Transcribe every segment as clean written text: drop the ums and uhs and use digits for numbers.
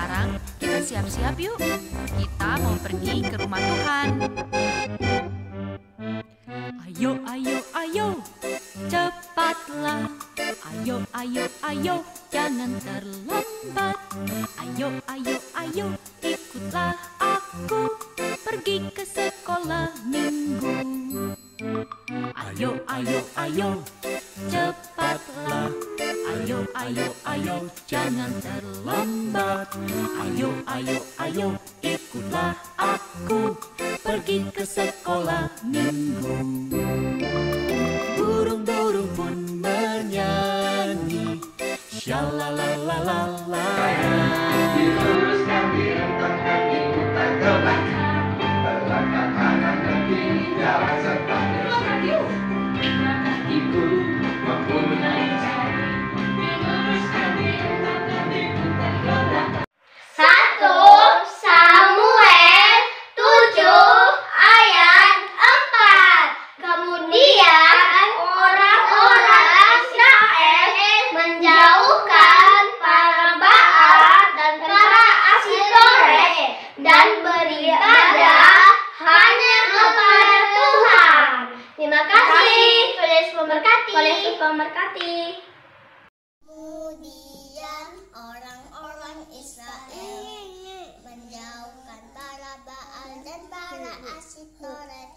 Sekarang kita siap-siap yuk. Kita mau pergi ke rumah Tuhan. Ayo, ayo, ayo, cepatlah. Ayo, ayo, ayo, jangan terlambat. Ayo, ayo, ayo, ikutlah aku pergi ke sekolah minggu. Ayo, ayo, ayo, cepatlah. Ayo, ayo, ayo, jangan terlambat. Ayo, ayo, ayo, ikutlah aku pergi ke sekolah minggu. Burung-burung pun bernyanyi, syalalalala. Diluruskan, direntangkan, ikutan gerakan. Belakang kanan dan kiri, jalan serta terus. Ibu maupun menaik jari. Diluruskan, direntangkan, ikutan gerakan. 1 Samuel 7 ayat 4. Kemudian orang-orang Israel menjauhkan para Baal dan para Asitoret dan beribadah hanya kepada Tuhan. Terima kasih. Tulis memberkati. Kemudian orang-orang Israel menjauhkan para Baal dan para Asitoret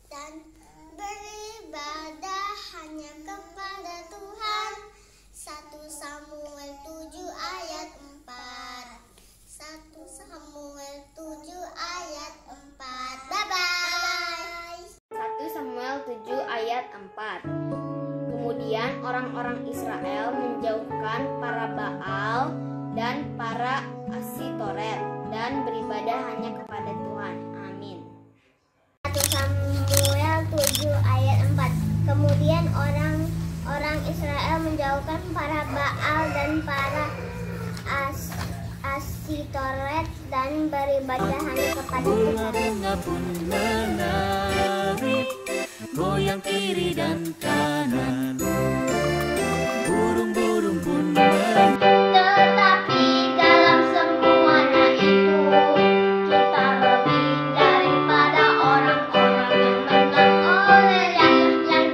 dan beribadah hanya kepada Tuhan. 1 Samuel 7 ayat 4. 1 Samuel 7 ayat 4. Bye-bye. 1 Samuel 7 ayat 4. Kemudian orang-orang Israel menjauhkan para Baal dan para Asitoret dan beribadah hanya kepada Tuhan. Amin. 1 Samuel 7 ayat 4. Kemudian orang Israel menjauhkan para Baal dan para Asitoret dan beribadah hanya kepada Tuhan. Bunga-bunga pun menari, goyang kiri dan kanan. Burung-burung pun Tetapi dalam semuanya itu kita lebih daripada orang-orang yang menang oleh yang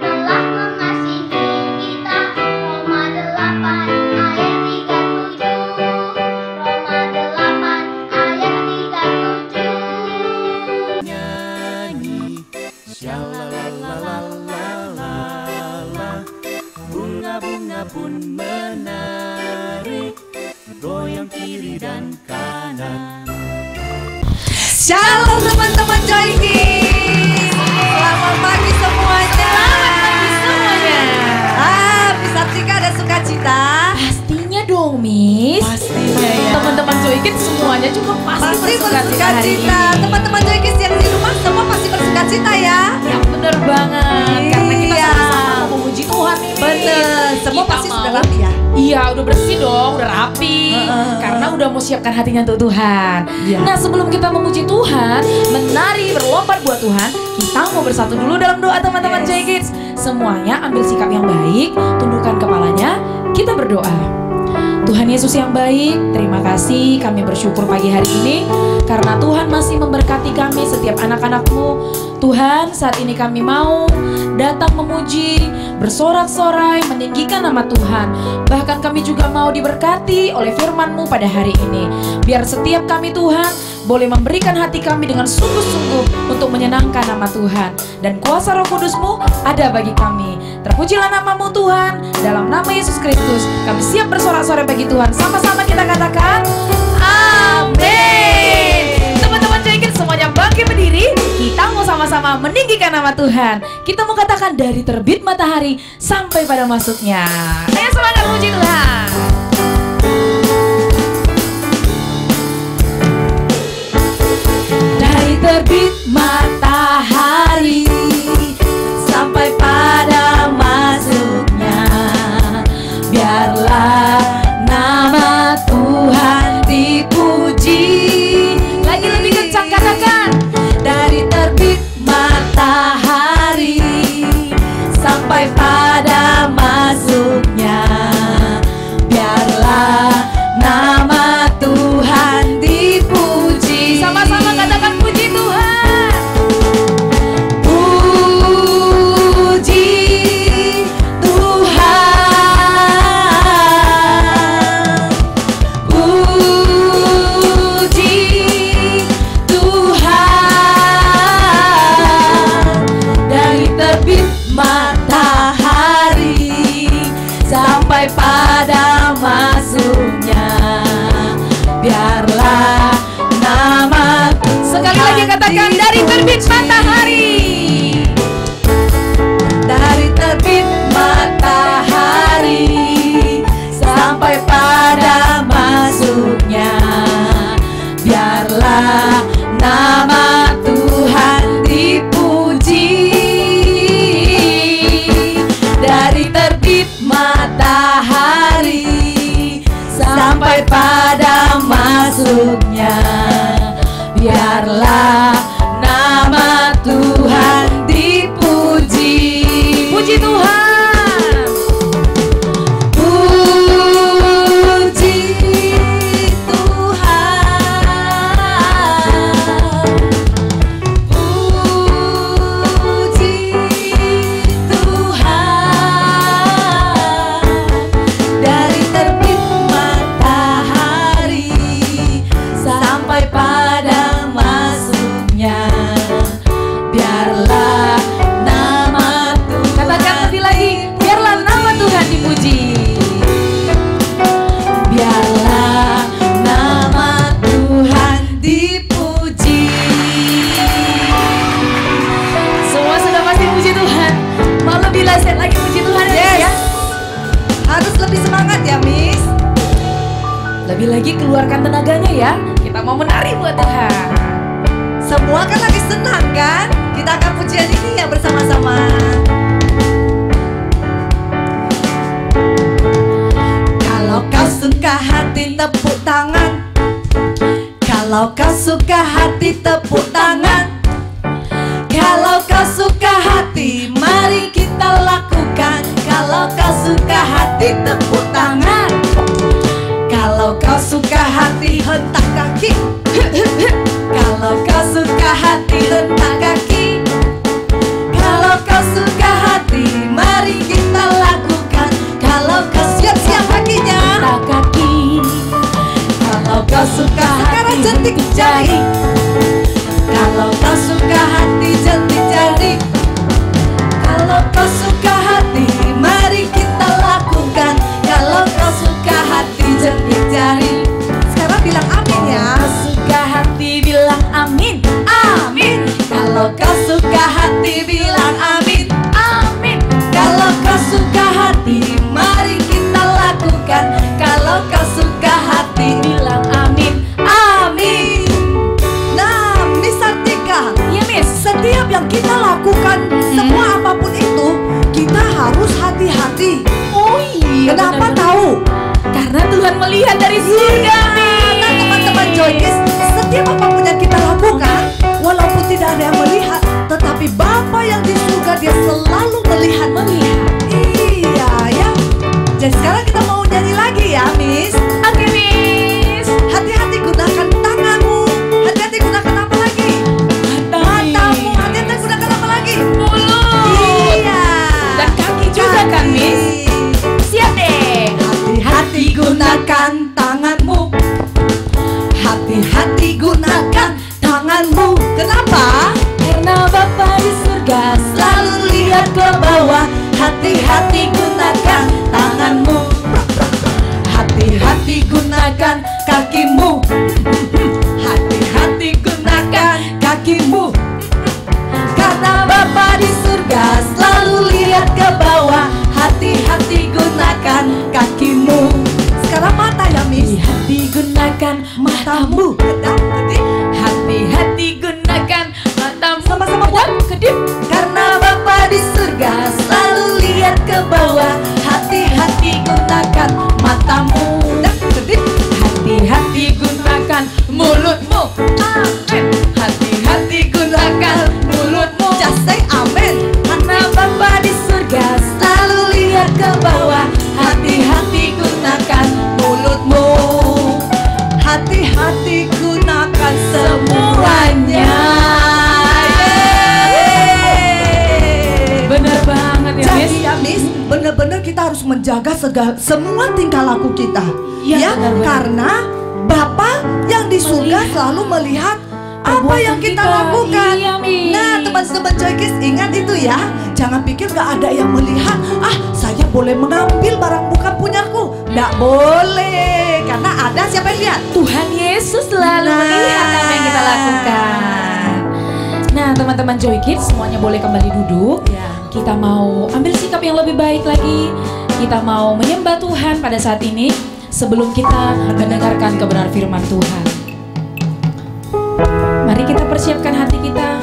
telah mengasihi kita. Roma 8 ayat 37. Roma 8 ayat 37. nyanyi, syalalalala. Bunga-bunga pun menari, goyang kiri dan kanan. Shalom teman-teman Joy Kids. Selamat pagi semuanya. Bisa Cika ada sukacita? Pastinya dong, Miss. Pastinya ya. Teman-teman Joy Kids semuanya juga pasti bersukacita hari ini. Teman-teman Joy Kids yang di rumah semua pasti bersukacita ya. Ya bener banget. Karena kita Iya. sama-sama mau memuji Tuhan nih. Bener, semua Kita pasti mau- sudah rapi ya. Iya, udah bersih dong, udah rapi. Karena udah mau siapkan hatinya untuk Tuhan. Iya. Nah, sebelum kita memuji Tuhan, menari, berlompat buat Tuhan, kita mau bersatu dulu dalam doa teman-teman Joy Kids. Semuanya ambil sikap yang baik, tundukkan kepalanya, kita berdoa. Tuhan Yesus yang baik, terima kasih kami bersyukur pagi hari ini karena Tuhan masih memberkati kami setiap anak-anak-Mu. Tuhan, saat ini kami mau datang memuji, bersorak-sorai, meninggikan nama Tuhan. Bahkan kami juga mau diberkati oleh firman-Mu pada hari ini. Biar setiap kami Tuhan boleh memberikan hati kami dengan sungguh-sungguh untuk menyenangkan nama Tuhan. Dan kuasa Roh Kudus-Mu ada bagi kami. Terpujilah nama-Mu Tuhan. Dalam nama Yesus Kristus kami siap bersorak-sorai bagi Tuhan. Sama-sama kita katakan amin. Teman-teman Joy Kids semuanya bangkit berdiri. Kita mau sama-sama meninggikan nama Tuhan. Kita mau katakan dari terbit matahari sampai pada masuknya. Ayo semangat puji Tuhan. Dari terbit matahari sampai pada masuknya, biarlah nama Tuhan dipuji. Lagi lebih kencang katakan. Dari terbit matahari sampai pada masuknya, biarlah nama terbit matahari sampai pada masuknya. Biarlah nama Tuhan dipuji. Puji Tuhan. Puji Tuhan. Puji Tuhan. Dari terbit matahari sampai pada masuknya. Biarlah nama Tuhan. Katakan lebih lagi. Biarlah nama Tuhan dipuji. Biarlah nama Tuhan dipuji. Semua sudah pasti puji Tuhan. Mau lebih leset lagi puji Tuhan ya? Harus lebih semangat ya, Miss. Lebih lagi keluarkan tenaganya ya. Kita mau menari buat Tuhan. Semua kan lagi senang kan? Kita akan pujian ini ya bersama-sama. Kalau kau suka hati tepuk tangan. Kalau kau suka hati tepuk tangan. Kalau kau suka hati mari kita lakukan. Kalau kau suka hati tepuk tangan. Kalau kau suka hati hentak kaki. Kalau kau suka hati hentak kaki. Kalau kau suka hati mari kita lakukan. Kalau kau siap-siap kakinya hentak kaki. Kalau kau suka hati jentik jari. Kalau kau suka hati jentik jari. Kalau kau suka hati mari kita lakukan. Kalau kau suka hati jentik jari. Sekarang bilang amin ya. Kalau suka hati bilang amin. Amin. Kalau kau suka hati bilang amin. Amin. Kalau kau suka hati mari kita lakukan. Kalau kau suka hati bilang amin. Amin. Nah, Miss Sartika, ya Miss, setiap yang kita lakukan, semua apapun itu, kita harus hati-hati. Oh iya. Kenapa tahu? Karena Tuhan melihat dari surga. Nah, teman-teman Joykis, setiap apapun yang kita lakukan, walaupun tidak ada yang melihat, tetapi Bapa yang di surga dia selalu melihat. Iya ya. Jadi sekarang kita mau nyanyi lagi ya, Miss. Oke, Miss. Hati-hati gunakan tanganmu. Hati-hati gunakan apa lagi? Matamu. Hati-hati gunakan apa lagi? Mulut. Iya. Dan kaki juga kan, Miss? Siap deh. Hati-hati gunakan tanganmu. Hati-hati gunakan tanganmu. Kenapa? Karena Bapa di surga selalu lihat ke bawah. Hati-hati gunakan tanganmu. Hati-hati gunakan kakimu. Hati-hati gunakan kakimu. Karena Bapa di surga selalu lihat ke bawah. Hati-hati gunakan kakimu. Sekarang mata ya, Miss. Hati-hati gunakan matamu. Kedap, kedip. Hati-hati gunakan matamu. Sama-sama buat kedip. Karena Bapa di surga selalu lihat ke bawah. Hati-hati gunakan matamu. Dan kedip. Hati-hati gunakan mulutmu. Amin. Hati-hati gunakan mulutmu. Just say amin. Karena Bapa di surga selalu lihat ke bawah. Hati-hati gunakan mulutmu. Hati-hati gunakan semuanya. Bener banget ya, Miss. Jadi ya, Miss, bener-bener kita harus menjaga semua tingkah laku kita. Ya, karena Bapa yang di surga selalu melihat apa yang kita lakukan. Nah, teman-teman Joykis, ingat itu ya. Jangan pikir gak ada yang melihat. Ah, saya boleh mengambil barang bukan punyaku. Gak boleh. Karena ada siapa yang lihat? Tuhan Yesus selalu melihat apa yang kita lakukan. Nah, teman-teman Joykis, semuanya boleh kembali duduk. Kita mau ambil sikap yang lebih baik lagi. Kita mau menyembah Tuhan pada saat ini sebelum kita mendengarkan kebenaran firman Tuhan. Mari kita persiapkan hati kita.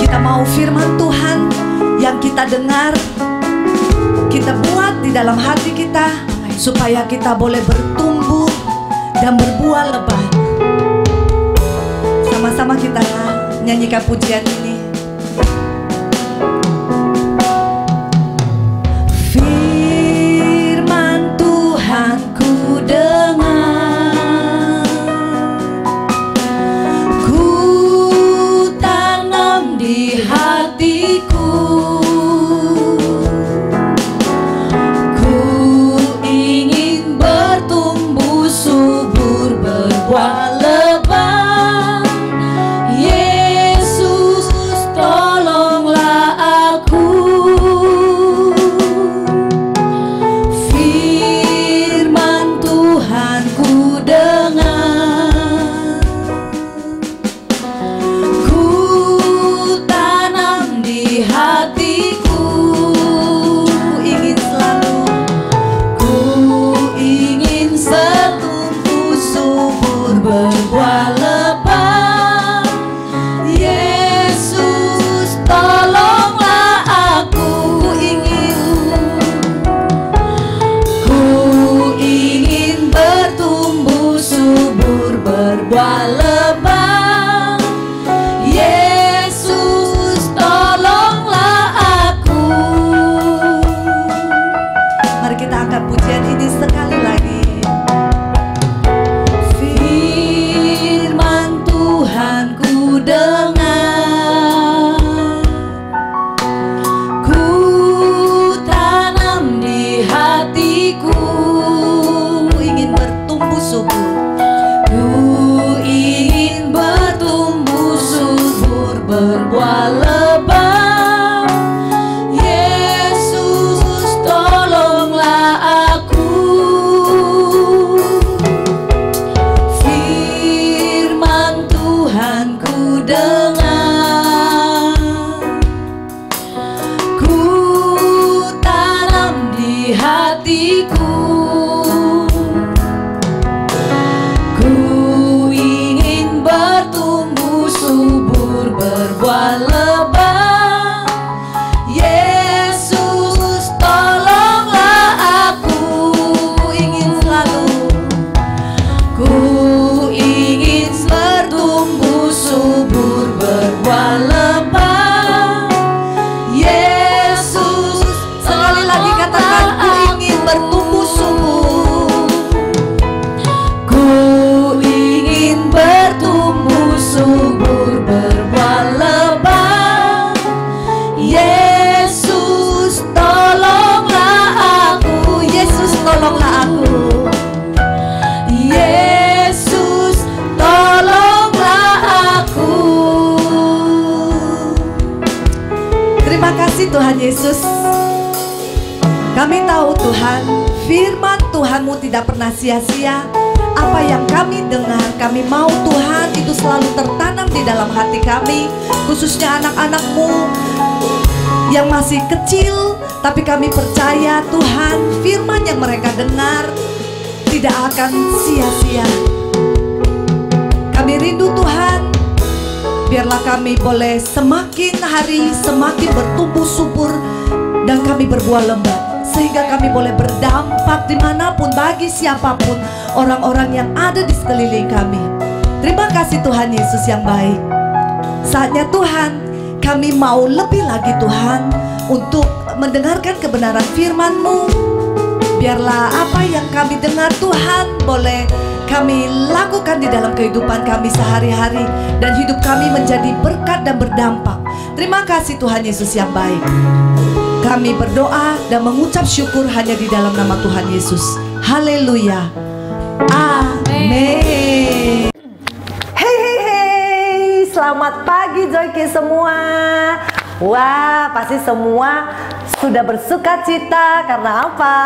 Kita mau firman Tuhan yang kita dengar di dalam hati kita, supaya kita boleh bertumbuh dan berbuah lebat. Sama-sama kita nyanyikan pujian ini. Firman Tuhan ku dengar, ku tanam di hatiku, ku ingin bertumbuh subur berbuah lebat. Yesus tolonglah aku. Firman Tuhan ku dengar, ku tanam di hatiku, ingin selalu, ku ingin setumbuh subur berbuah lebat. Yesus tolonglah aku, ku ingin bertumbuh subur berbuah lebat. Yesus tolonglah aku. Mari kita angkat pujian ini sekali lagi. Firman Tuhan ku dengar, ku tanam di hatiku, ingin bertumbuh subur, ku ingin bertumbuh subur berbuah lebat. Yesus tolonglah aku. Firman Tuhan ku dengar, ku tanam di hatiku, ku ingin bertumbuh subur berbuah lebat. Yesus tolonglah aku, ingin selalu, ku ingin bertumbuh subur berbuah lebat. Yesus, sekali lagi katakan, ku ingin bertumbuh subur, ku ingin bertumbuh subur berbuah lebat. Yesus tolonglah aku, Yesus tolonglah aku. Yesus tolonglah aku. Terima kasih Tuhan Yesus. Kami tahu Tuhan, firman Tuhan-Mu tidak pernah sia-sia. Apa yang kami dengar, kami mau Tuhan itu selalu tertanam di dalam hati kami, khususnya anak-anak-Mu yang masih kecil. Tapi kami percaya Tuhan, firman yang mereka dengar tidak akan sia-sia. Kami rindu Tuhan, biarlah kami boleh semakin hari semakin bertumbuh subur dan kami berbuah lebat, sehingga kami boleh berdampak dimanapun bagi siapapun orang-orang yang ada di sekeliling kami. Terima kasih Tuhan Yesus yang baik. Saatnya Tuhan, kami mau lebih lagi Tuhan untuk mendengarkan kebenaran firman-Mu. Biarlah apa yang kami dengar Tuhan boleh kami lakukan di dalam kehidupan kami sehari-hari, dan hidup kami menjadi berkat dan berdampak. Terima kasih Tuhan Yesus yang baik. Kami berdoa dan mengucap syukur hanya di dalam nama Tuhan Yesus. Haleluya. Amin. Hey hey hey, selamat pagi Joyki semua. Wah, pasti semua sudah bersuka cita. Karena apa?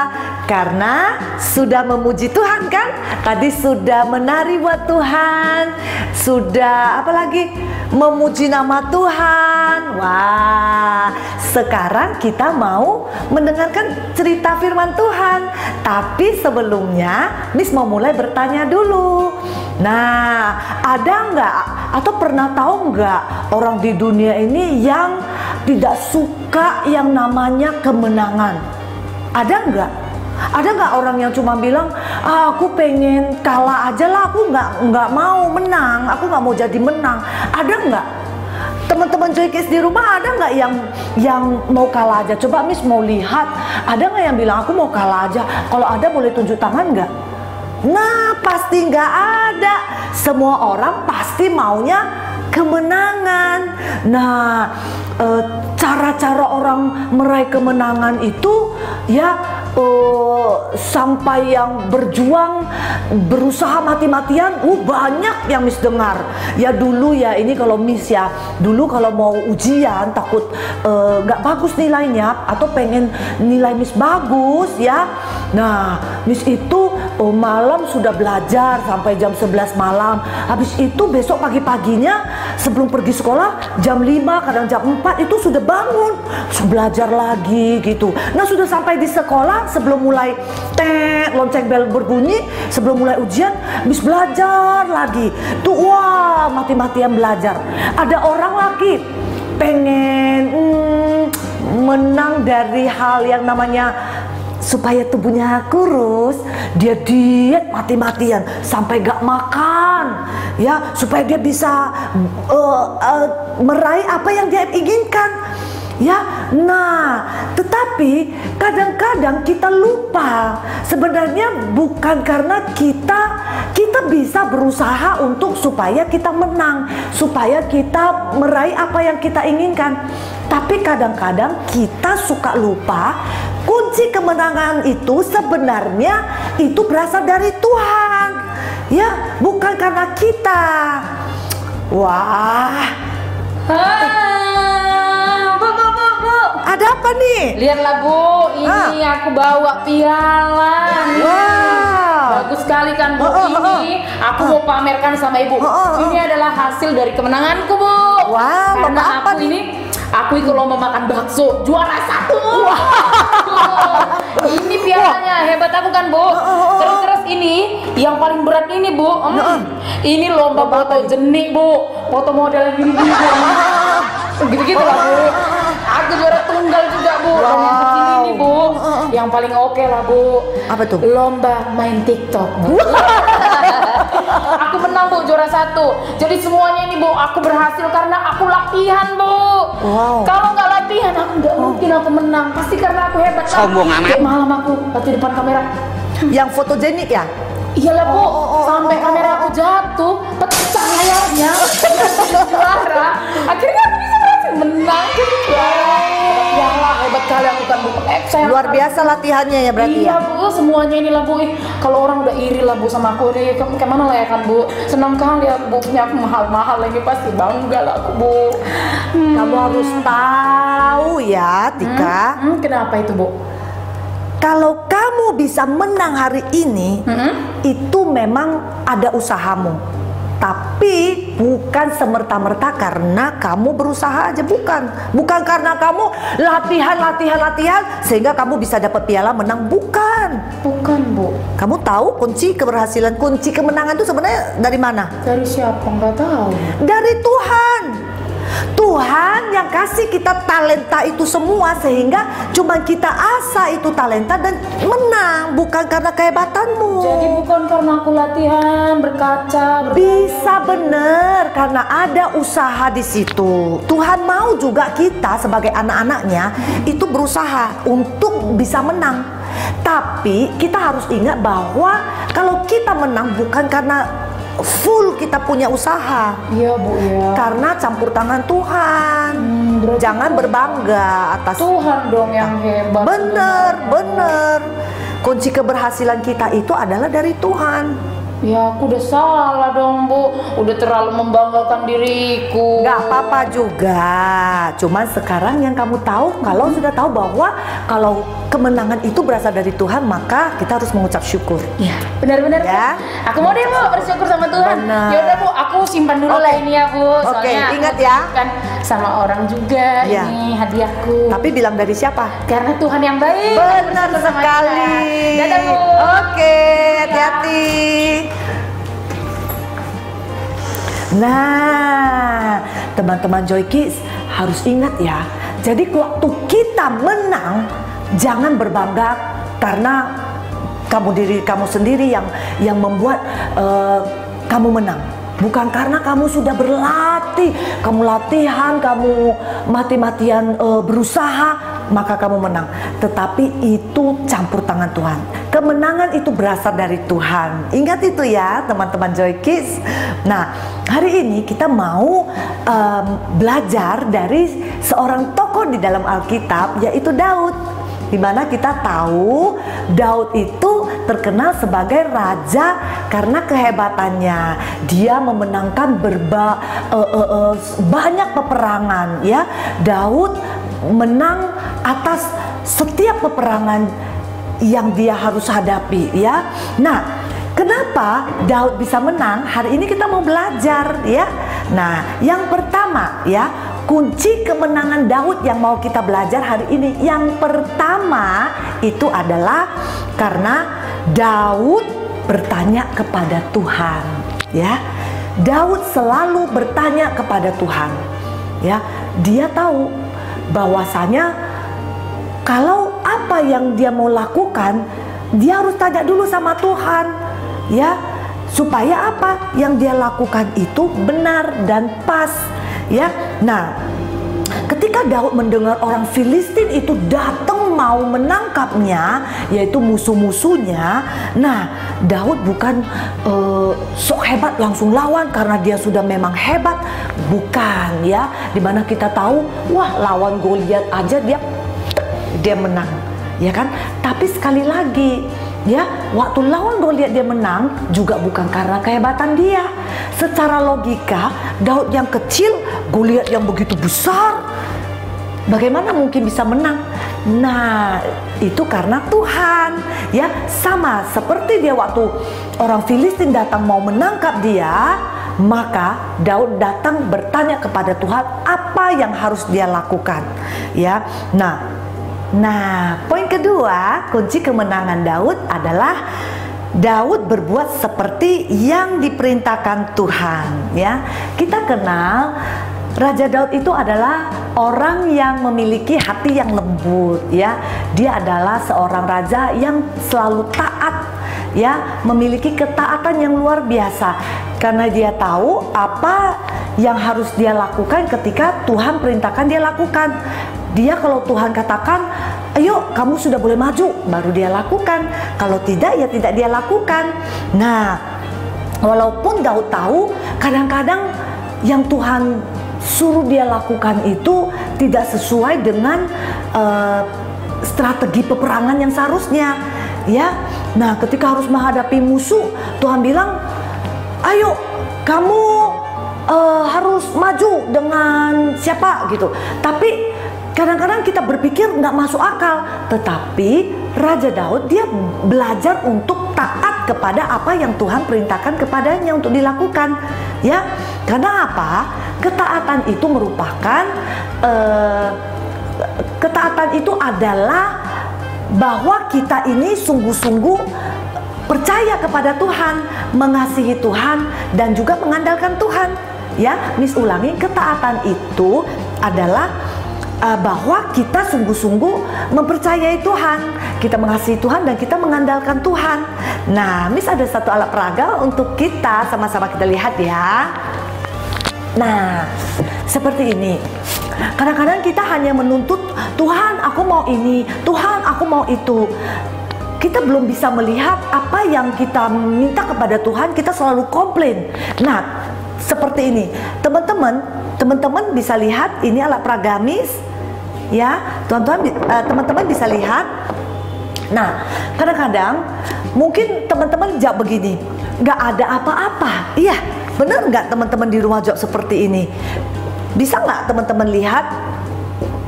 Karena sudah memuji Tuhan kan? Tadi sudah menari buat Tuhan, sudah apa lagi? Memuji nama Tuhan. Wah, sekarang kita mau mendengarkan cerita firman Tuhan. Tapi sebelumnya Miss mau mulai bertanya dulu. Nah, ada nggak atau pernah tahu nggak orang di dunia ini yang tidak suka yang namanya kemenangan? Ada nggak? Ada nggak orang yang cuma bilang, aku pengen kalah aja lah, aku nggak mau menang, aku nggak mau jadi menang. Ada nggak? Teman-teman Joy Kids di rumah ada nggak yang mau kalah aja? Coba Miss mau lihat, ada nggak yang bilang aku mau kalah aja? Kalau ada boleh tunjuk tangan nggak? Nah, pasti nggak ada. Semua orang pasti maunya kemenangan. Nah, cara-cara orang meraih kemenangan itu ya sampai yang berjuang, berusaha mati-matian, banyak yang Miss dengar. Ya dulu ya, ini kalau Miss ya, dulu kalau mau ujian takut nggak bagus nilainya atau pengen nilai Miss bagus ya. Nah, Miss itu malam sudah belajar sampai jam 11 malam. Habis itu besok pagi-paginya sebelum pergi sekolah jam 5 kadang jam 4 itu sudah bangun, belajar lagi gitu. Nah, sudah sampai di sekolah sebelum mulai lonceng bel berbunyi, sebelum mulai ujian Miss belajar lagi. Tuh wah, mati-matian belajar. Ada orang lagi pengen menang dari hal yang namanya supaya tubuhnya kurus, dia diet mati-matian sampai gak makan ya, supaya dia bisa meraih apa yang dia inginkan ya. Nah, tetapi kadang-kadang kita lupa sebenarnya bukan karena kita bisa berusaha untuk supaya kita menang, supaya kita meraih apa yang kita inginkan. Tapi kadang-kadang kita suka lupa kunci kemenangan itu sebenarnya itu berasal dari Tuhan ya, bukan karena kita. Wah, Bu. ada apa nih? Lihatlah Bu, ini aku bawa piala nih. Wow, Bagus sekali kan Bu. Ini aku mau pamerkan sama Ibu. Ini adalah hasil dari kemenanganku Bu. Wow, karena lomba apa aku nih? Aku ikut lomba makan bakso, juara 1. Ini pialanya, hebat aku kan Bu. Terus ini yang paling berat ini Bu. Ini lomba foto jenik Bu, foto model gini-gini. Gitu-gitu lah Bu. Aku juara tunggal juga Bu. Dan yang kecil ini Bu, yang paling oke lah Bu. Apa tuh? Lomba main TikTok Bu. Aku menang Bu, juara 1. Jadi semuanya ini Bu, aku berhasil karena aku latihan Bu. Wow. Kalau nggak latihan aku nggak mungkin aku menang. Pasti karena aku hebat. Sombong amat. Kayak malam aku waktu depan kamera. Yang fotogenik ya? Iyalah Bu, sampai kamera aku jatuh, pecah layarnya. Juara. Akhirnya aku bisa berhasil menang. Ya lah, hebat kali aku kan Bu. Saya Luar biasa latihannya ya berarti iya ya? Bu, semuanya ini lah Bu. Kalau orang udah iri lah Bu sama aku nih, kayak mana lah ya kan Bu. Senang kali aku Bu, punya aku mahal-mahal ini pasti bangga lah aku Bu. Kamu harus tahu ya Tika, Kenapa itu Bu? kalau kamu bisa menang hari ini, itu memang ada usahamu. Tapi bukan semerta-merta karena kamu berusaha aja, bukan. Bukan karena kamu latihan sehingga kamu bisa dapat piala menang, bukan. Bukan Bu. Kamu tahu kunci keberhasilan, kunci kemenangan itu sebenarnya dari mana? Dari siapa? Nggak tahu. Dari Tuhan. Tuhan yang kasih kita talenta itu semua sehingga cuma kita asah itu talenta dan menang, bukan karena kehebatanmu. Jadi bukan karena aku latihan, berkaca, Bisa bener karena ada usaha di situ. Tuhan mau juga kita sebagai anak-anaknya itu berusaha untuk bisa menang. Tapi kita harus ingat bahwa kalau kita menang bukan karena full kita punya usaha. Iya Bu ya. Karena campur tangan Tuhan. Jangan berbangga atas Tuhan dong yang hebat. bener. Kunci keberhasilan kita itu adalah dari Tuhan. Ya aku udah salah dong Bu, udah terlalu membanggakan diriku. Gak apa-apa juga. Cuman sekarang yang kamu tahu, kalau sudah tahu bahwa kalau kemenangan itu berasal dari Tuhan, maka kita harus mengucap syukur. Ya, benar-benar Ya. Bu. Aku mau deh Bu bersyukur sama Tuhan. Benar. Ya udah Bu, aku simpan dulu lah ini ya Bu. Oke, Soalnya aku ingat ya. kan sama orang juga Ya. ini hadiahku. Tapi bilang dari siapa? Karena Tuhan yang baik. Benar Aku sama sekali. dia. Dadah Bu. Oke, hati-hati. Nah, teman-teman Joy Kids harus ingat ya. Jadi waktu kita menang, jangan berbangga karena diri kamu sendiri yang membuat kamu menang. Bukan karena kamu sudah berlatih, kamu latihan, kamu mati-matian berusaha, maka kamu menang. Tetapi itu campur tangan Tuhan. Kemenangan itu berasal dari Tuhan. Ingat itu ya teman-teman Joy Kids. Nah, hari ini kita mau belajar dari seorang tokoh di dalam Alkitab, yaitu Daud. Di mana kita tahu Daud itu terkenal sebagai raja karena kehebatannya. Dia memenangkan banyak peperangan ya. Daud menang atas setiap peperangan yang dia harus hadapi ya. Nah, kenapa Daud bisa menang? Hari ini kita mau belajar ya. Nah, yang pertama ya, kunci kemenangan Daud yang mau kita belajar hari ini. Yang pertama itu adalah karena Daud bertanya kepada Tuhan ya. Daud selalu bertanya kepada Tuhan ya. Dia tahu bahwasanya kalau apa yang dia mau lakukan, dia harus tanya dulu sama Tuhan ya, supaya apa yang dia lakukan itu benar dan pas ya. Nah, ketika Daud mendengar orang Filistin itu datang mau menangkapnya, yaitu musuh-musuhnya. Nah, Daud bukan sok hebat langsung lawan karena dia sudah memang hebat, bukan ya. Dimana kita tahu, wah lawan Goliat aja dia menang, ya kan? Tapi sekali lagi ya, waktu lawan Goliat dia menang juga bukan karena kehebatan dia. Secara logika, Daud yang kecil, Goliat yang begitu besar, bagaimana mungkin bisa menang? Nah, itu karena Tuhan ya. Sama seperti dia waktu orang Filistin datang mau menangkap dia, maka Daud datang bertanya kepada Tuhan apa yang harus dia lakukan ya. Nah, poin kedua, kunci kemenangan Daud adalah Daud berbuat seperti yang diperintahkan Tuhan ya. Kita kenal Raja Daud itu adalah orang yang memiliki hati yang lembut ya. Dia adalah seorang raja yang selalu taat ya, memiliki ketaatan yang luar biasa karena dia tahu apa yang harus dia lakukan ketika Tuhan perintahkan dia lakukan. Dia kalau Tuhan katakan, ayo kamu sudah boleh maju, baru dia lakukan. Kalau tidak, ya tidak dia lakukan. Nah, walaupun Daud tahu kadang-kadang yang Tuhan suruh dia lakukan itu tidak sesuai dengan strategi peperangan yang seharusnya ya. Nah, ketika harus menghadapi musuh, Tuhan bilang, ayo kamu harus maju dengan siapa gitu. Tapi kadang-kadang kita berpikir nggak masuk akal, tetapi Raja Daud dia belajar untuk taat kepada apa yang Tuhan perintahkan kepadanya untuk dilakukan ya. Karena apa? Ketaatan itu merupakan ketaatan itu adalah bahwa kita ini sungguh-sungguh percaya kepada Tuhan, mengasihi Tuhan dan juga mengandalkan Tuhan ya. Miss ulangi, ketaatan itu adalah bahwa kita sungguh-sungguh mempercayai Tuhan, kita mengasihi Tuhan dan kita mengandalkan Tuhan. Nah, Miss ada satu alat peraga untuk kita sama-sama kita lihat ya. Nah, seperti ini. Kadang-kadang kita hanya menuntut, Tuhan aku mau ini, Tuhan aku mau itu. Kita belum bisa melihat apa yang kita minta kepada Tuhan, kita selalu komplain. Nah, seperti ini. Teman-teman bisa lihat ini alat peraga Miss. Ya, teman-teman bisa lihat. Nah, kadang-kadang mungkin teman-teman jawab begini, nggak ada apa-apa. Iya, benar nggak teman-teman di rumah jawab seperti ini? Bisa nggak teman-teman lihat?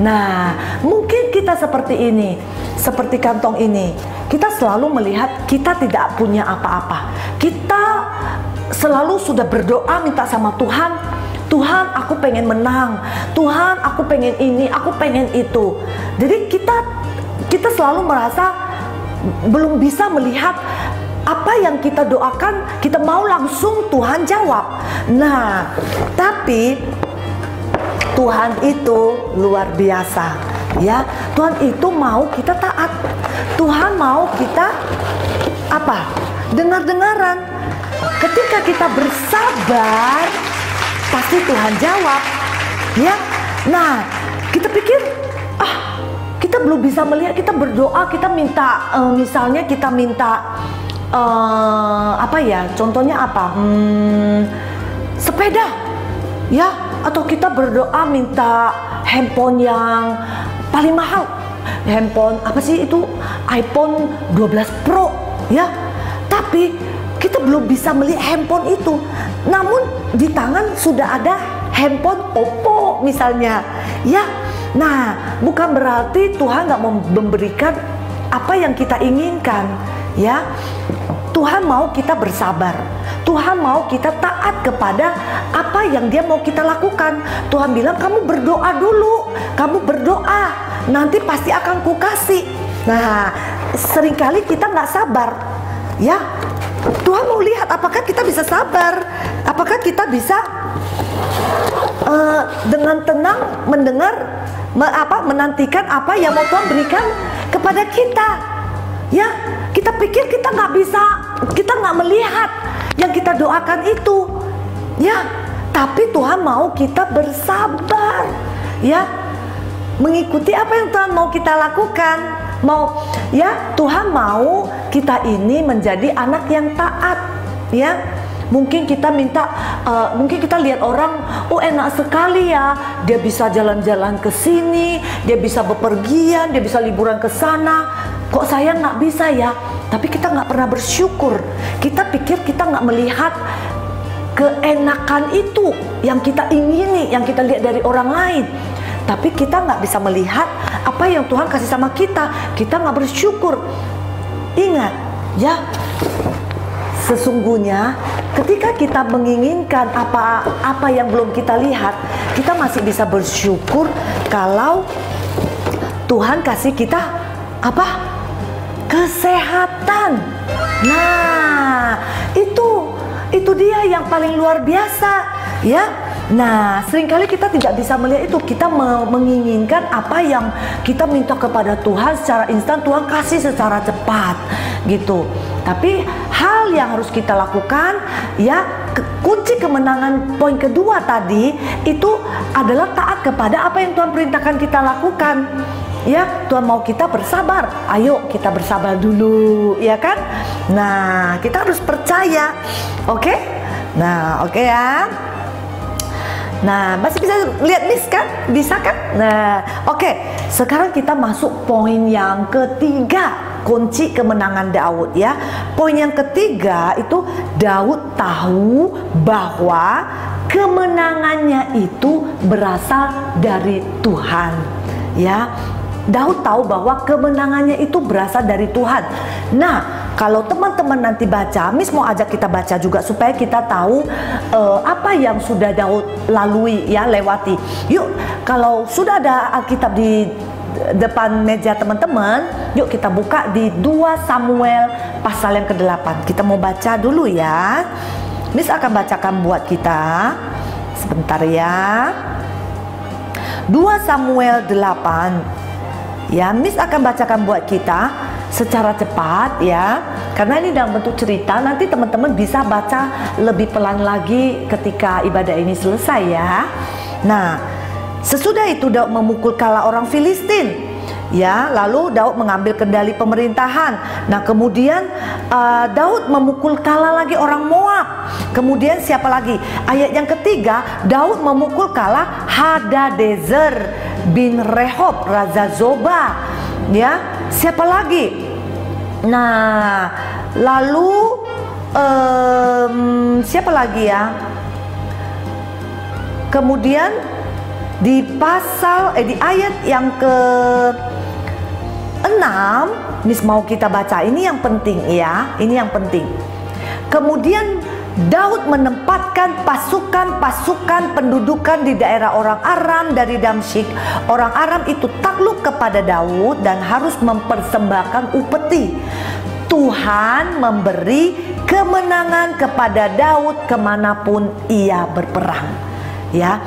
Nah, mungkin kita seperti ini, seperti kantong ini. Kita selalu melihat kita tidak punya apa-apa. Kita selalu sudah berdoa minta sama Tuhan, Tuhan aku pengen menang, Tuhan aku pengen ini, aku pengen itu. Jadi kita selalu merasa belum bisa melihat apa yang kita doakan, kita mau langsung Tuhan jawab. Nah, tapi Tuhan itu luar biasa Ya, Tuhan itu mau kita taat. Tuhan mau kita apa? Dengar-dengaran. Ketika kita bersabar, pasti Tuhan jawab. Ya. Nah, kita pikir, kita belum bisa melihat, kita berdoa, kita minta, misalnya kita minta apa ya? Contohnya apa? Sepeda. Ya, atau kita berdoa minta handphone yang paling mahal. Handphone apa sih itu? iPhone 12 Pro, ya. Tapi kita belum bisa melihat handphone itu. Namun di tangan sudah ada handphone Oppo misalnya, ya. Nah, bukan berarti Tuhan nggak memberikan apa yang kita inginkan, ya. Tuhan mau kita bersabar. Tuhan mau kita taat kepada apa yang Dia mau kita lakukan. Tuhan bilang, kamu berdoa dulu, kamu berdoa, nanti pasti akan kukasih. Nah, seringkali kita nggak sabar, ya. Tuhan mau lihat apakah kita bisa sabar, apakah kita bisa dengan tenang mendengar, menantikan apa yang mau Tuhan berikan kepada kita. Ya, kita pikir kita nggak bisa, kita nggak melihat yang kita doakan itu, ya. Tapi Tuhan mau kita bersabar, ya, mengikuti apa yang Tuhan mau kita lakukan. Mau, ya, Tuhan mau kita ini menjadi anak yang taat, ya. Mungkin kita minta, mungkin kita lihat orang, oh enak sekali ya, dia bisa jalan-jalan ke sini, dia bisa bepergian, dia bisa liburan ke sana. Kok saya nggak bisa ya? Tapi kita nggak pernah bersyukur. Kita pikir kita nggak melihat keenakan itu yang kita ingini, yang kita lihat dari orang lain. Tapi kita nggak bisa melihat apa yang Tuhan kasih sama kita. Kita nggak bersyukur. Ingat, ya, sesungguhnya ketika kita menginginkan apa yang belum kita lihat, kita masih bisa bersyukur kalau Tuhan kasih kita apa? Kesehatan. Nah, itu dia yang paling luar biasa, ya. Nah, seringkali kita tidak bisa melihat itu. Kita menginginkan apa yang kita minta kepada Tuhan secara instan, Tuhan kasih secara cepat, gitu. Tapi hal yang harus kita lakukan, ya, kunci kemenangan poin kedua tadi itu adalah taat kepada apa yang Tuhan perintahkan kita lakukan. Ya, Tuhan mau kita bersabar. Ayo kita bersabar dulu, ya kan? Nah, kita harus percaya. Oke? Nah, oke ya. Nah, masih bisa lihat nih kan? Bisa kan? Nah, oke. Sekarang kita masuk poin yang ketiga, kunci kemenangan Daud, ya. Poin yang ketiga itu Daud tahu bahwa kemenangannya itu berasal dari Tuhan, ya. Daud tahu bahwa kemenangannya itu berasal dari Tuhan. Nah, kalau teman-teman nanti baca, Miss mau ajak kita baca juga supaya kita tahu apa yang sudah Daud lalui, ya, lewati. Yuk, kalau sudah ada Alkitab di depan meja teman-teman, yuk kita buka di 2 Samuel pasal yang ke-8. Kita mau baca dulu, ya. Miss akan bacakan buat kita. Sebentar ya. 2 Samuel 8. Ya, Miss akan bacakan buat kita secara cepat, ya, karena ini dalam bentuk cerita. Nanti teman-teman bisa baca lebih pelan lagi ketika ibadah ini selesai, ya. Nah, sesudah itu Daud memukul kala orang Filistin, ya. Lalu Daud mengambil kendali pemerintahan. Nah, kemudian Daud memukul kala lagi orang Moab. Kemudian siapa lagi? Ayat yang ketiga, Daud memukul kala Hadadezer bin Rehob, Raja Zoba, ya. Siapa lagi? Nah, lalu siapa lagi, ya? Kemudian di di ayat yang ke-6, Miss mau kita baca, ini yang penting, ya. Ini yang penting. Kemudian Daud menempatkan pasukan-pasukan pendudukan di daerah orang Aram dari Damsyik. Orang Aram itu takluk kepada Daud dan harus mempersembahkan upeti. Tuhan memberi kemenangan kepada Daud kemanapun ia berperang, ya.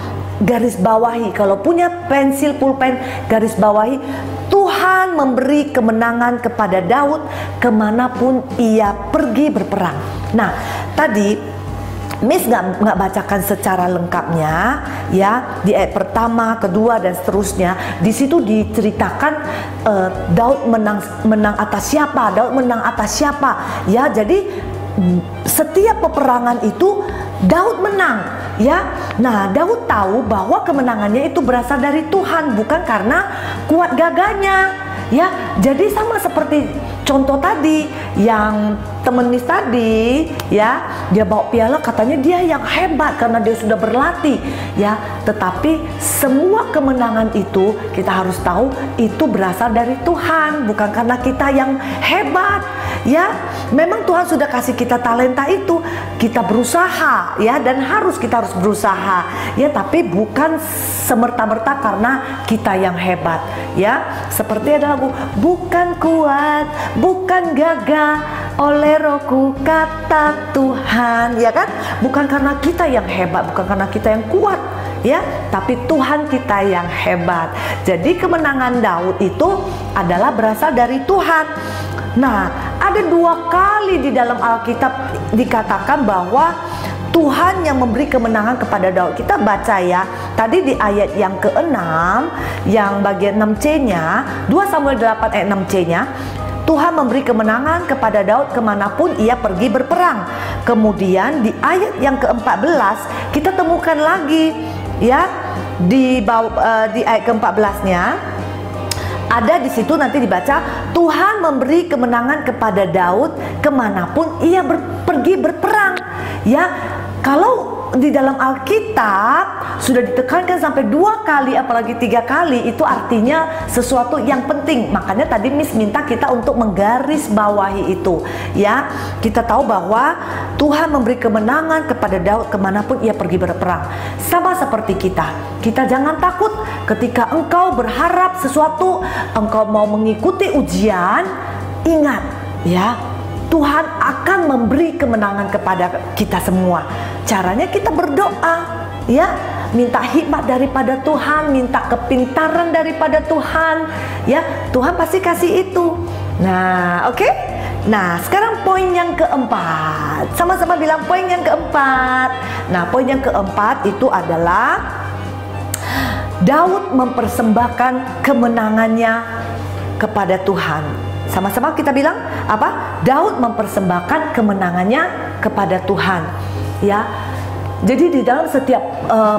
garis bawahi, kalau punya pensil pulpen, garis bawahi, Tuhan memberi kemenangan kepada Daud kemanapun ia pergi berperang. Nah, tadi Miss nggak bacakan secara lengkapnya ya, di ayat pertama, kedua dan seterusnya. Di situ diceritakan Daud menang atas siapa, Daud menang atas siapa ya. Jadi setiap peperangan itu Daud menang ya. Nah, Daud tahu bahwa kemenangannya itu berasal dari Tuhan, bukan karena kuat gagahnya ya. Jadi sama seperti contoh tadi yang temen Miss tadi ya, dia bawa piala, katanya dia yang hebat karena dia sudah berlatih ya. Tetapi semua kemenangan itu kita harus tahu itu berasal dari Tuhan, bukan karena kita yang hebat ya. Memang Tuhan sudah kasih kita talenta itu, kita berusaha ya, dan kita harus berusaha ya, tapi bukan semerta-merta karena kita yang hebat ya. Seperti ada lagu, bukan kuat, bukan gagah, oleh Rohku kata Tuhan ya kan. Bukan karena kita yang hebat, bukan karena kita yang kuat ya, tapi Tuhan kita yang hebat. Jadi kemenangan Daud itu adalah berasal dari Tuhan. Nah, ada 2 kali di dalam Alkitab dikatakan bahwa Tuhan yang memberi kemenangan kepada Daud. Kita baca ya, tadi di ayat yang ke-6, yang bagian 6C-nya, 2 Samuel 8 ayat 6C-nya, Tuhan memberi kemenangan kepada Daud kemanapun ia pergi berperang. Kemudian di ayat yang ke-14 kita temukan lagi ya, di ayat ke-14-nya ada di situ, nanti dibaca, Tuhan memberi kemenangan kepada Daud kemanapun ia pergi berperang ya. Kalau di dalam Alkitab sudah ditekankan sampai 2 kali, apalagi 3 kali, itu artinya sesuatu yang penting. Makanya tadi Miss minta kita untuk menggaris bawahi itu ya. Kita tahu bahwa Tuhan memberi kemenangan kepada Daud kemanapun ia pergi berperang. Sama seperti kita jangan takut ketika engkau berharap sesuatu, engkau mau mengikuti ujian, ingat ya, Tuhan akan memberi kemenangan kepada kita semua. Caranya kita berdoa ya, minta hikmat daripada Tuhan, minta kepintaran daripada Tuhan ya. Tuhan pasti kasih itu. Nah, oke. Nah, sekarang poin yang keempat. Sama-sama bilang poin yang keempat. Nah, poin yang keempat itu adalah Daud mempersembahkan kemenangannya kepada Tuhan. Sama-sama kita bilang apa? Daud mempersembahkan kemenangannya kepada Tuhan ya. Jadi di dalam setiap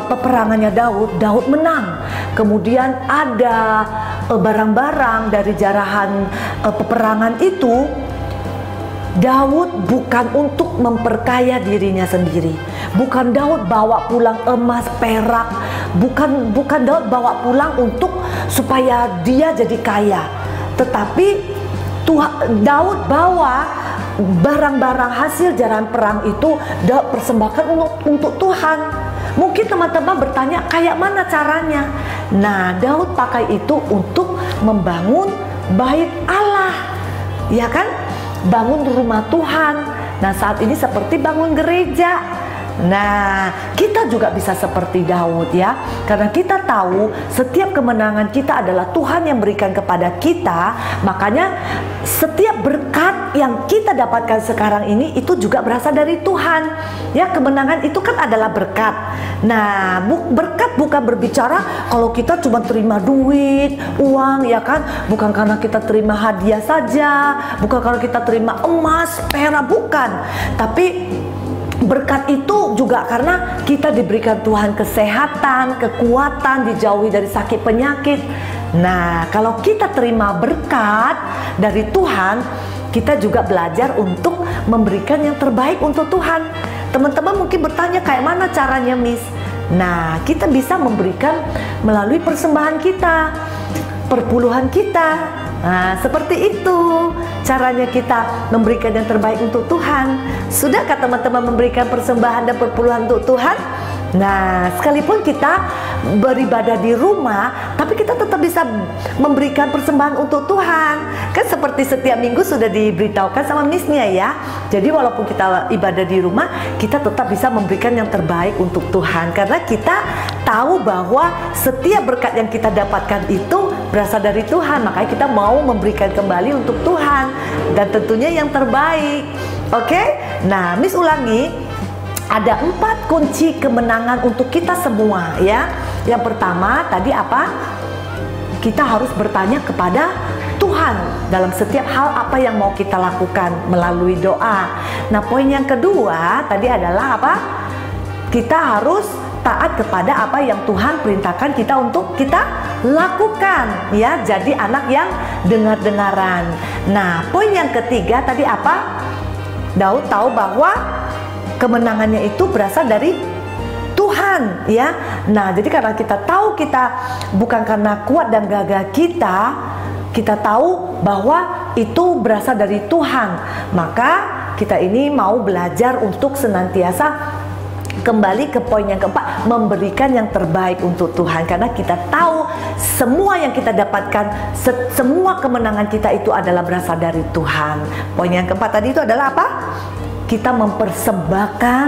peperangannya Daud menang. Kemudian ada barang-barang dari jarahan peperangan itu. Daud bukan untuk memperkaya dirinya sendiri. Bukan Daud bawa pulang emas, perak. Bukan Daud bawa pulang untuk supaya dia jadi kaya. Tetapi Daud bawa barang-barang hasil jarahan perang itu, Daud persembahkan untuk Tuhan. Mungkin teman-teman bertanya, kayak mana caranya? Nah, Daud pakai itu untuk membangun bait Allah, ya kan? Bangun rumah Tuhan. Nah, saat ini seperti bangun gereja. Nah, kita juga bisa seperti Daud ya, karena kita tahu setiap kemenangan kita adalah Tuhan yang berikan kepada kita. Makanya setiap berkat yang kita dapatkan sekarang ini itu juga berasal dari Tuhan ya. Kemenangan itu kan adalah berkat. Nah, berkat bukan berbicara kalau kita cuma terima duit, uang ya kan, bukan karena kita terima hadiah saja, bukan karena kita terima emas, perak, bukan. Tapi berkat itu juga karena kita diberikan Tuhan kesehatan, kekuatan, dijauhi dari sakit penyakit. Nah, kalau kita terima berkat dari Tuhan, kita juga belajar untuk memberikan yang terbaik untuk Tuhan. Teman-teman mungkin bertanya, kayak mana caranya, Miss? Nah, kita bisa memberikan melalui persembahan kita, perpuluhan kita. Nah, seperti itu caranya kita memberikan yang terbaik untuk Tuhan. Sudahkah teman-teman memberikan persembahan dan perpuluhan untuk Tuhan? Nah, sekalipun kita beribadah di rumah, tapi kita tetap bisa memberikan persembahan untuk Tuhan. Kan seperti setiap minggu sudah diberitahukan sama Missnya ya, Jadi walaupun kita ibadah di rumah, kita tetap bisa memberikan yang terbaik untuk Tuhan. Karena kita tahu bahwa setiap berkat yang kita dapatkan itu berasal dari Tuhan. Makanya kita mau memberikan kembali untuk Tuhan. Dan tentunya yang terbaik. Oke? Nah, Miss ulangi. Ada 4 kunci kemenangan untuk kita semua ya. Yang pertama tadi apa? Kita harus bertanya kepada Tuhan dalam setiap hal apa yang mau kita lakukan melalui doa. Nah, poin yang kedua tadi adalah apa? Kita harus taat kepada apa yang Tuhan perintahkan kita untuk kita lakukan ya. Jadi anak yang dengar-dengaran. Nah, poin yang ketiga tadi apa? Daud tahu bahwa kemenangannya itu berasal dari Tuhan ya. Nah, jadi karena kita tahu kita bukan karena kuat dan gagah kita tahu bahwa itu berasal dari Tuhan. Maka kita ini mau belajar untuk senantiasa kembali ke poin yang keempat, memberikan yang terbaik untuk Tuhan. Karena kita tahu semua yang kita dapatkan, semua kemenangan kita itu adalah berasal dari Tuhan. Poin yang keempat tadi itu adalah apa? Kita mempersembahkan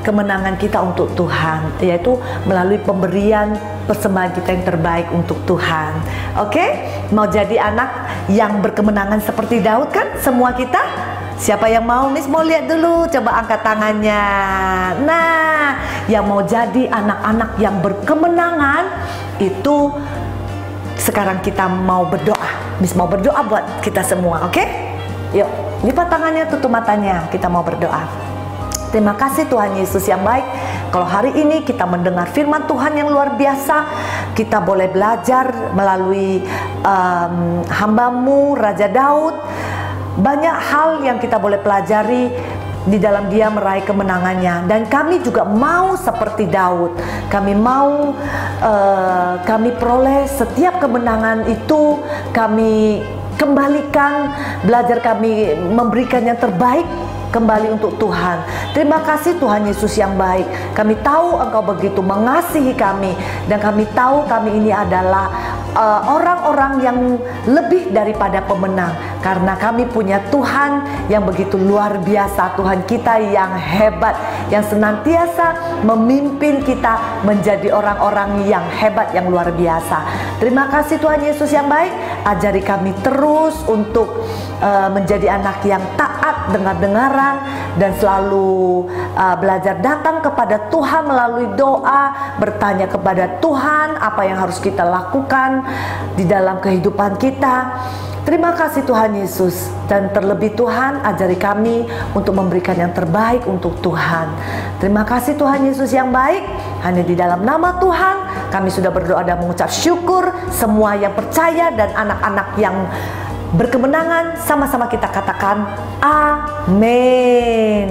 kemenangan kita untuk Tuhan, yaitu melalui pemberian persembahan kita yang terbaik untuk Tuhan. Oke? Mau jadi anak yang berkemenangan seperti Daud kan? Semua kita? Siapa yang mau? Miss mau lihat dulu, coba angkat tangannya. Nah, yang mau jadi anak-anak yang berkemenangan itu sekarang kita mau berdoa. Miss mau berdoa buat kita semua, oke? Yuk, lipat tangannya, tutup matanya, kita mau berdoa. Terima kasih Tuhan Yesus yang baik. Kalau hari ini kita mendengar firman Tuhan yang luar biasa, kita boleh belajar melalui hamba-Mu Raja Daud. Banyak hal yang kita boleh pelajari di dalam dia meraih kemenangannya. Dan kami juga mau seperti Daud. Kami mau kami peroleh setiap kemenangan itu, kami kembalikan, belajar kami memberikan yang terbaik kembali untuk Tuhan. Terima kasih Tuhan Yesus yang baik. Kami tahu Engkau begitu mengasihi kami, dan kami tahu kami ini adalah orang-orang yang lebih daripada pemenang, karena kami punya Tuhan yang begitu luar biasa. Tuhan kita yang hebat, yang senantiasa memimpin kita menjadi orang-orang yang hebat, yang luar biasa. Terima kasih Tuhan Yesus yang baik. Ajari kami terus untuk menjadi anak yang taat, dengar-dengaran, dan selalu belajar datang kepada Tuhan melalui doa, bertanya kepada Tuhan apa yang harus kita lakukan di dalam kehidupan kita. Terima kasih Tuhan Yesus, dan terlebih Tuhan ajari kami untuk memberikan yang terbaik untuk Tuhan. Terima kasih Tuhan Yesus yang baik. Hanya di dalam nama Tuhan kami sudah berdoa dan mengucap syukur. Semua yang percaya dan anak-anak yang berkemenangan, sama-sama kita katakan amin.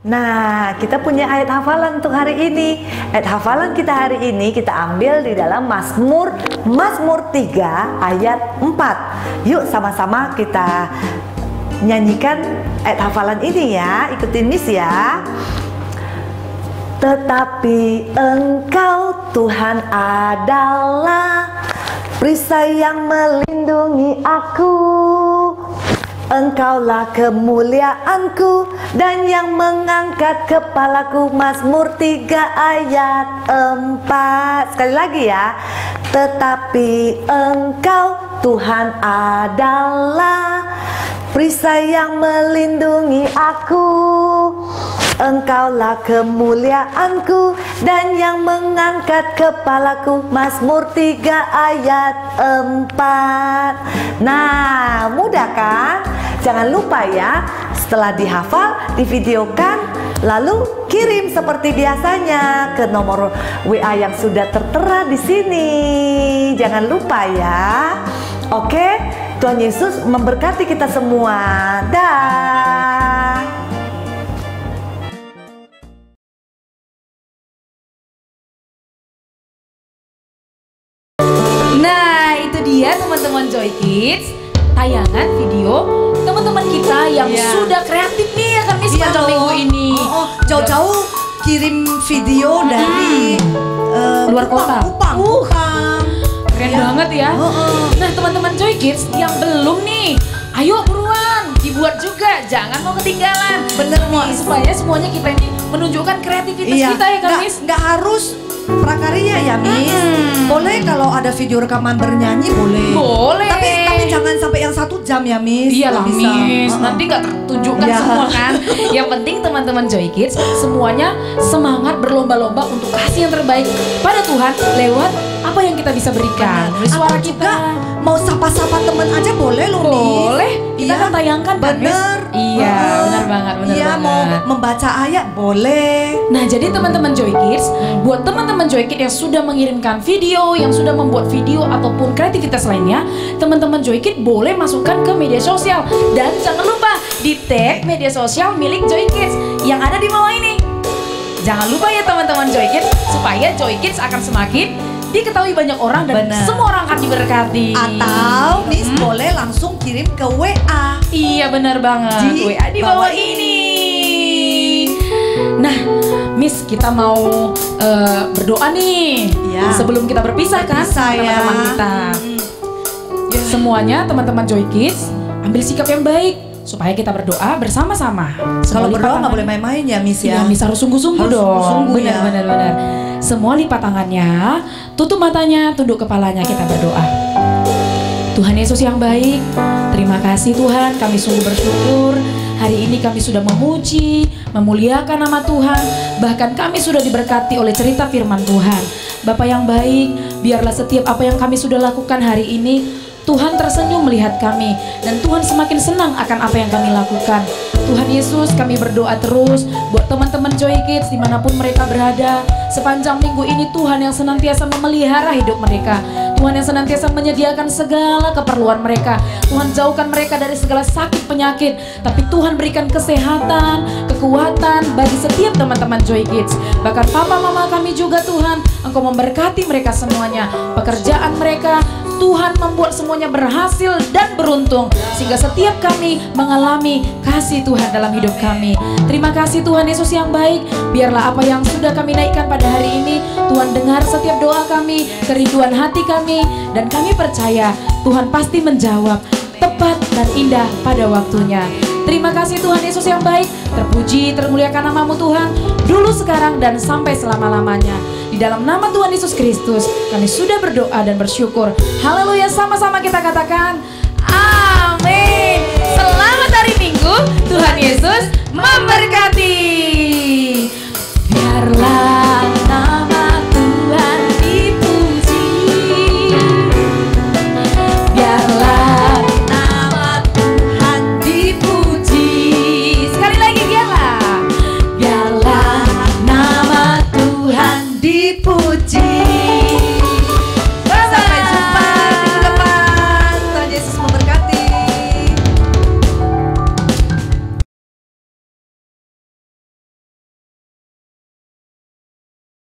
Nah, kita punya ayat hafalan untuk hari ini. Ayat hafalan kita hari ini kita ambil di dalam Mazmur 3 ayat 4. Yuk sama-sama kita nyanyikan ayat hafalan ini ya. Ikutin Miss ya. Tetapi Engkau Tuhan adalah perisai yang melindungi aku. Engkaulah kemuliaanku dan yang mengangkat kepalaku. Mazmur 3 ayat 4. Sekali lagi ya. Tetapi Engkau Tuhan adalah perisai yang melindungi aku. Engkaulah kemuliaanku dan yang mengangkat kepalaku. Mazmur 3 ayat 4. Nah, mudah kan? Jangan lupa ya, setelah dihafal, divideokan, lalu kirim seperti biasanya ke nomor WA yang sudah tertera di sini. Jangan lupa ya. Oke, Tuhan Yesus memberkati kita semua. Dah. Nah, itu dia teman-teman Joy Kids, tayangan video teman-teman kita yang sudah kreatif nih ya kan Miss pada minggu ini. Jauh-jauh kirim video dari luar kota. Kupang. Keren Ya. banget ya. Heeh. Nah teman-teman Joy Kids yang belum nih, ayo buruan dibuat juga, jangan mau ketinggalan. Bener nih. Supaya semuanya kita ini menunjukkan kreativitas kita ya kan Miss. nggak harus prakarya ya Miss. Boleh kalau ada video rekaman bernyanyi boleh. Boleh. Tapi jangan sampai yang 1 jam ya Miss. Iya lah Nggak bisa. Miss, Heeh. nanti nggak tertunjukkan Iya. semua kan. Yang penting teman-teman Joy Kids semuanya semangat berlomba-lomba untuk kasih yang terbaik pada Tuhan lewat apa yang kita bisa berikan. Benar. Suara Atau kita. juga mau sapa-sapa temen aja boleh loh Miss. Boleh, kita Iya. akan tayangkan kan Miss? Bener. Iya, Heeh. benar banget, benar Iya, mau banget. membaca ayat boleh. Nah jadi teman-teman Joy Kids, buat teman-teman Joy Kids yang sudah mengirimkan video, yang sudah membuat video ataupun kreativitas lainnya, teman-teman Joy Kids boleh masukkan ke media sosial. Dan jangan lupa di tag media sosial milik Joy Kids yang ada di bawah ini. Jangan lupa ya teman-teman Joy Kids, supaya Joy Kids akan semakin diketahui banyak orang dan Benar. semua orang akan diberkati. Atau Miss boleh langsung kirim ke WA. Iya benar banget. Di WA di bawah bawah ini. Nah, Miss kita mau berdoa nih. Iya. Sebelum kita berpisah kan, Berpisah ya. teman-teman kita. Semuanya teman-teman Joy Kids ambil sikap yang baik supaya kita berdoa bersama-sama. Kalau Semua lipat berdoa nggak tangan. boleh main-main ya Miss ya. Iya, Miss harus sungguh-sungguh Harus dong. sungguh-sungguh ya. Benar. Semua lipat tangannya, tutup matanya, tunduk kepalanya, kita berdoa. Tuhan Yesus yang baik, terima kasih Tuhan, kami sungguh bersyukur. Hari ini kami sudah memuji, memuliakan nama Tuhan. Bahkan kami sudah diberkati oleh cerita firman Tuhan. Bapa yang baik, biarlah setiap apa yang kami sudah lakukan hari ini, Tuhan tersenyum melihat kami dan Tuhan semakin senang akan apa yang kami lakukan. Tuhan Yesus, kami berdoa terus buat teman-teman Joy Kids dimanapun mereka berada. Sepanjang minggu ini Tuhan yang senantiasa memelihara hidup mereka. Tuhan yang senantiasa menyediakan segala keperluan mereka. Tuhan jauhkan mereka dari segala sakit penyakit. Tapi Tuhan berikan kesehatan, kekuatan bagi setiap teman-teman Joy Kids. Bahkan papa mama kami juga Tuhan, Engkau memberkati mereka semuanya. Pekerjaan mereka, Tuhan membuat semuanya berhasil dan beruntung sehingga setiap kami mengalami kasih Tuhan dalam hidup kami. Terima kasih Tuhan Yesus yang baik. Biarlah apa yang sudah kami naikkan pada hari ini, Tuhan dengar setiap doa kami, kerinduan hati kami, dan kami percaya Tuhan pasti menjawab tepat dan indah pada waktunya. Terima kasih Tuhan Yesus yang baik. Terpuji, termuliakan namamu Tuhan, dulu, sekarang, dan sampai selama-lamanya. Di dalam nama Tuhan Yesus Kristus, kami sudah berdoa dan bersyukur. Haleluya, sama-sama kita katakan amin. Selamat hari Minggu, Tuhan Yesus memberkati. Biarlah